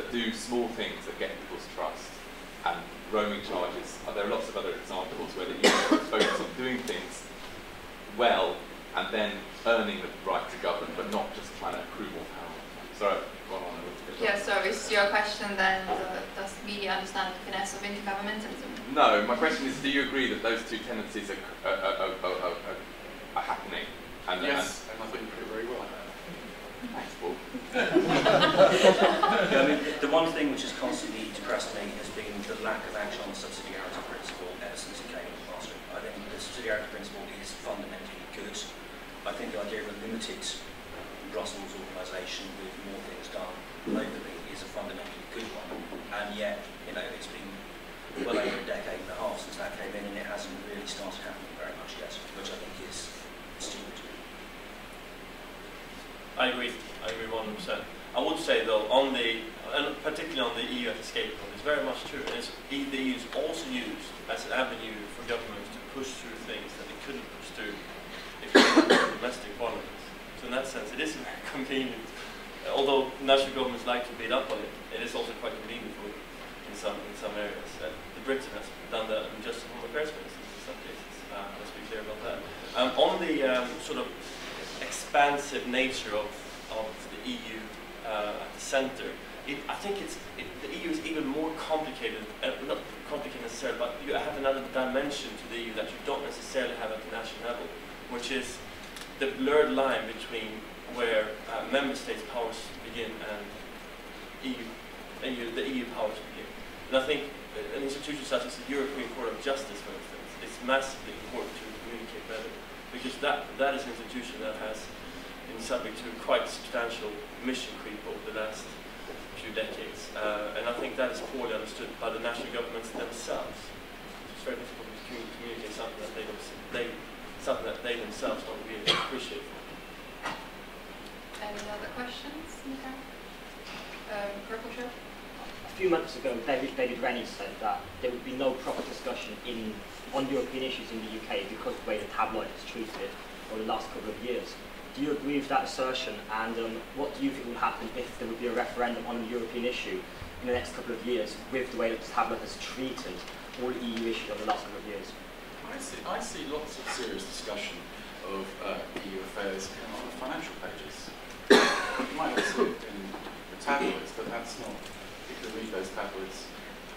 that do small things that get people's trust, and roaming charges. There are lots of other examples where the EU focus on doing things well and then earning the right to govern, but not just trying to accrue more power. Sorry, I've gone on a little bit. Yeah, so is your question then, does media understand the finesse of intergovernmentalism? No, my question is, do you agree that those two tendencies are happening? And, yes, and I think you put it very well. Thanks, Paul. Yeah, I mean, the one thing which has constantly depressed me has been the lack of action on the subsidiarity principle ever since it came in last week. I think the subsidiarity principle is fundamentally good. I think the idea of a limited Brussels organisation with more things done locally is a fundamentally good one. And yet, you know, it's been well over a decade and a half since that came in, and it hasn't really started happening very much yet, which I think is stupid. I agree 100%. I would say though, on the, and particularly on the EU as a scapegoat, it's very much true. And the EU is also used as an avenue for governments to push through things that they couldn't push through if they were domestic parliaments. So in that sense, it is very convenient. Although national governments like to beat up on it, it is also quite convenient for them in some areas. The Britain has done that in just home affairs, for instance, in some cases. Let's be clear about that. On the sort of expansive nature of the EU at the centre, I think the EU is even more complicated, not complicated necessarily, but you have another dimension to the EU that you don't necessarily have at the national level, which is the blurred line between where member states' powers begin and the EU powers begin. And I think an institution such as the European Court of Justice, for instance, is massively important to communicate better, because that is an institution that has been subject to quite substantial mission creep over the last few decades, and I think that is poorly understood by the national governments themselves. It's very difficult to communicate something that they themselves don't really appreciate. Any other questions? Purple shirt? A few months ago, David Rennie said that there would be no proper discussion on European issues in the UK because of the way the tabloid has treated it over the last couple of years. Do you agree with that assertion, and what do you think will happen if there would be a referendum on a European issue in the next couple of years with the way that the tabloid has treated all EU issues over the last couple of years? I see lots of serious discussion of EU affairs on the financial pages. You might not see it in the tabloids, but that's not, people who read those tabloids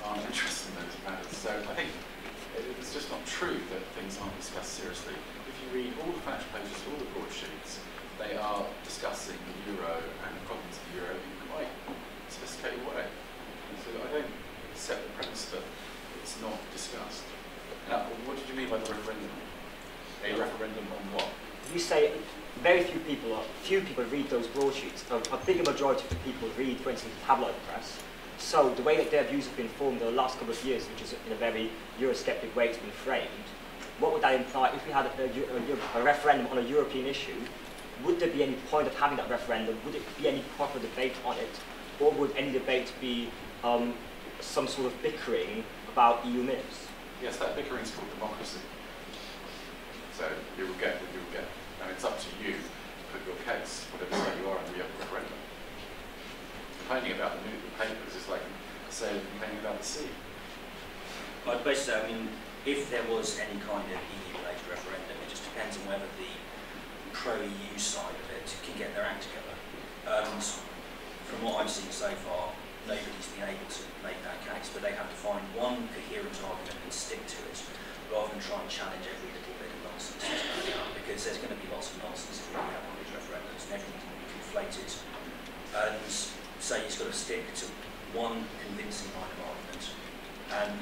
aren't interested in those matters. So I think it's just not true that things aren't discussed seriously. If you read all the financial pages, all the broadsheets, they are discussing the euro and the problems of the euro in quite a sophisticated way. And so I don't accept the premise that it's not discussed. Now, what did you mean by the referendum? A referendum on what? You say very few people read those broadsheets. A bigger majority of the people read, for instance, the tabloid press. So the way that their views have been formed in the last couple of years, which is in a very Eurosceptic way it's been framed, what would that imply if we had a referendum on a European issue? Would there be any point of having that referendum? Would it be any proper debate on it? Or would any debate be some sort of bickering about EU myths? Yes, that bickering is called democracy. So you will get what you will get. And it's up to you to put your case, whatever state you are in the referendum. Complaining about the papers is like complaining about the sea. I'd basically say, I mean, if there was any kind of EU-related referendum, it just depends on whether the pro-EU side of it can get their act together. And from what I've seen so far, nobody's been able to make that case, but they have to find one coherent argument and stick to it, rather than try and challenge every little bit of nonsense that's coming up, because there's going to be lots of nonsense if we have one of these referendums, and everything's going to be conflated. And so you've got to stick to one convincing line of argument, and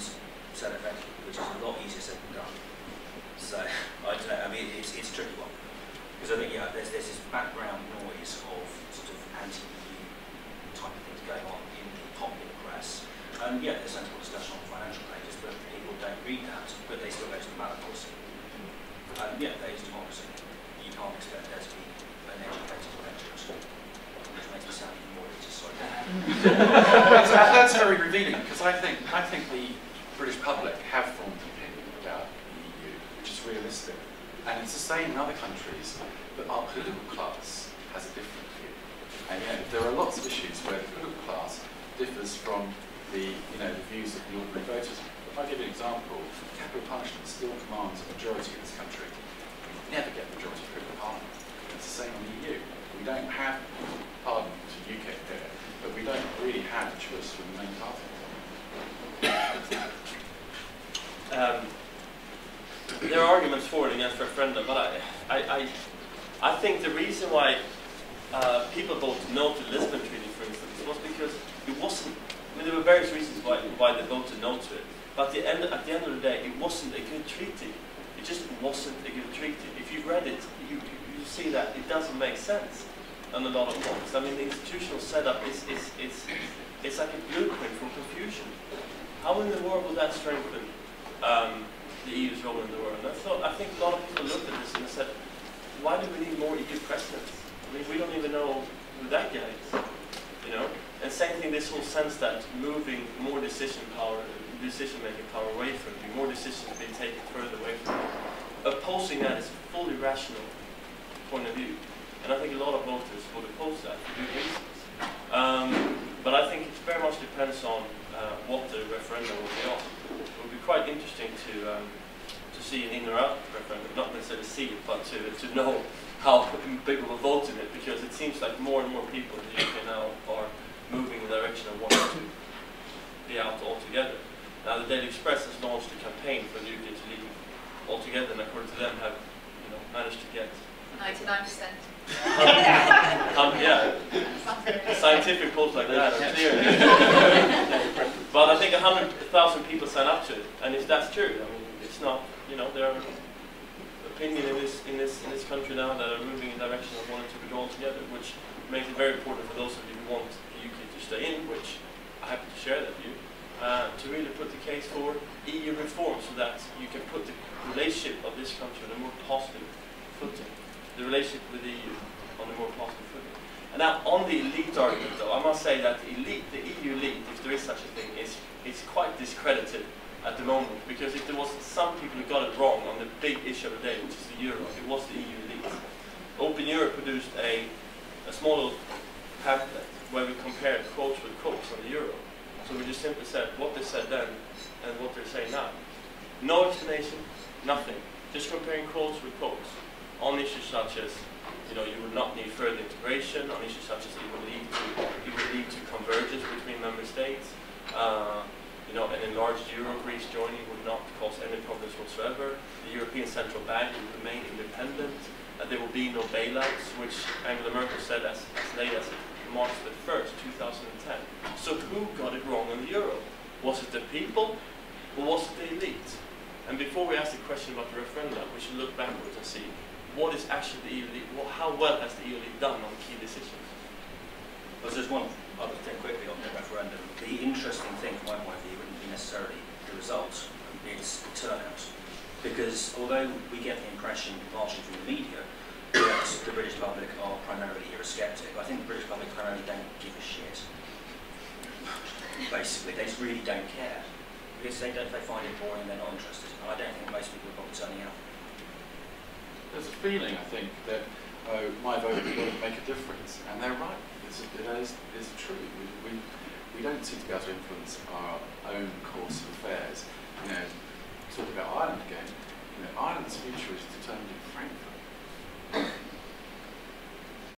say it effectively, which is a lot easier said than done. So, I don't know, I mean, it's a tricky one. Because I think, yeah, there's this background noise of sort of anti-EU type of things going on in the popular press. And yeah, there's sensible discussion on financial pages, but people don't read that, but they still go to the ballot policy. And yeah, there is democracy. You can't expect there to be an educated electorate, which makes me sound even more elitist, sorry. That's very revealing, because I think the British public have formed an opinion about the EU, which is realistic. And it's the same in other countries, but our political class has a different view. And you know, there are lots of issues where the political class differs from the views of the ordinary voters. If I give you an example, capital punishment still commands a majority in this country. We never get a majority through the Parliament. It's the same on the EU. We don't have Parliament to UK here, but we don't really have a choice from the main party. There are arguments for and against referendum, but I think the reason why people voted no to the Lisbon Treaty, for instance, was because it wasn't. I mean, there were various reasons why they voted no to it. But at the end of the day, it wasn't a good treaty. It just wasn't a good treaty. If you read it, you see that it doesn't make sense on a lot of points. I mean, the institutional setup it's like a blueprint from confusion. How in the world will that strengthen the EU's role in the world? And I think a lot of people looked at this and said, why do we need more EU presidents? I mean, we don't even know who that guy is, you know? And same thing, this whole sense that moving more decision-making power away from you, more decisions being taken further away from you, opposing that is a fully rational point of view. And I think a lot of voters would oppose that for good reasons. But I think it very much depends on what the referendum will be on. It would be quite interesting to see an in or out referendum, not necessarily see it, but to know how big of a vote in it, because it seems like more and more people in the UK now are moving in the direction of wanting to be out altogether. Now the Daily Express has launched a campaign for the UK to leave altogether, and according to them have managed to get 99%. Yeah, scientific polls like that are clear. But I think 100,000 people sign up to it, and if that's true, I mean, it's not. There are opinion in this country now that are moving in the direction of wanting to go all together, which makes it very important for those of you who want the UK to stay in, which I'm happy to share that view, to really put the case for EU reform so that you can put the relationship of this country on a more positive footing, the relationship with the EU on a more positive footing. And now on the elite argument though, I must say that the EU elite, if there is such a thing, is quite discredited at the moment, because if there was some people who got it wrong on the big issue of the day, which is the euro, it was the EU elite. Open Europe produced a small little pamphlet where we compared quotes with quotes on the euro. So we just simply said what they said then and what they're saying now. No explanation, nothing. Just comparing quotes with quotes on issues such as, you would not need further integration, on issues such as it would lead to convergence between member states. An enlarged euro, Greece joining would not cause any problems whatsoever. The European Central Bank would remain independent. There will be no bailouts, which Angela Merkel said as late as March the 1st, 2010. So who got it wrong on the euro? Was it the people, or was it the elite? And before we ask the question about the referendum, we should look backwards and see what is actually the EU elite, how well has the EU elite done on key decisions? Well, there's one other thing quickly on the referendum. The interesting thing from my point of view wouldn't be necessarily the results, it's the turnout. Because although we get the impression, largely from the media, that the British public are primarily Eurosceptic, I think the British public primarily don't give a shit. Basically, they just really don't care. Because they find it boring, they're not interested. And I don't think most people are probably turning out. There's a feeling, I think, that my vote will make a difference, and they're right. It's true. We don't seem to be able to influence our own course of affairs. Talking about Ireland again, Ireland's future is determined in Frankfurt.